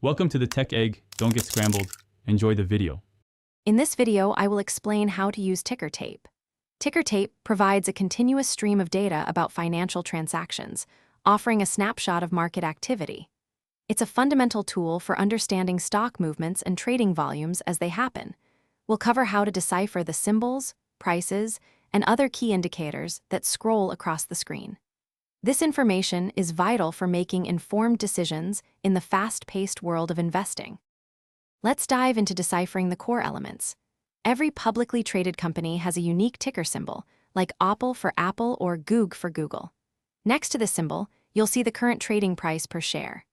Welcome to the Tech Egg. Don't get scrambled. Enjoy the video. In this video, I will explain how to use ticker tape. Ticker tape provides a continuous stream of data about financial transactions, offering a snapshot of market activity. It's a fundamental tool for understanding stock movements and trading volumes as they happen. We'll cover how to decipher the symbols, prices, and other key indicators that scroll across the screen. This information is vital for making informed decisions in the fast-paced world of investing. Let's dive into deciphering the core elements. Every publicly traded company has a unique ticker symbol, like Apple for Apple or Goog for Google. Next to the symbol, you'll see the current trading price per share.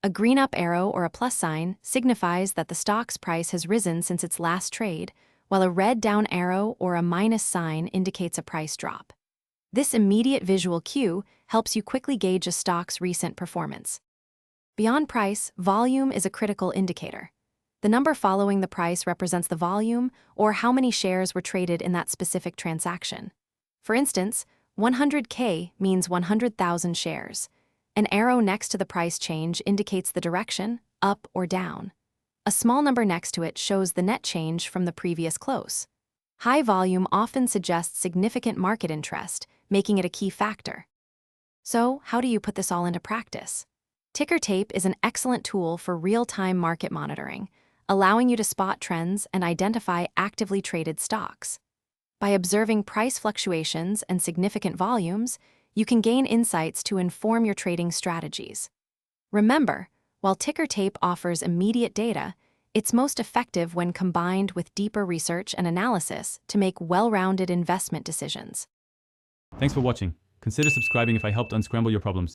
A green up arrow or a plus sign signifies that the stock's price has risen since its last trade, while a red down arrow or a minus sign indicates a price drop. This immediate visual cue helps you quickly gauge a stock's recent performance. Beyond price, volume is a critical indicator. The number following the price represents the volume or how many shares were traded in that specific transaction. For instance, 100K means 100,000 shares. An arrow next to the price change indicates the direction, up or down. A small number next to it shows the net change from the previous close. High volume often suggests significant market interest, making it a key factor. So, how do you put this all into practice? Ticker tape is an excellent tool for real-time market monitoring, allowing you to spot trends and identify actively traded stocks. By observing price fluctuations and significant volumes, you can gain insights to inform your trading strategies. Remember, while ticker tape offers immediate data, it's most effective when combined with deeper research and analysis to make well-rounded investment decisions. Thanks for watching. Consider subscribing if I helped unscramble your problems.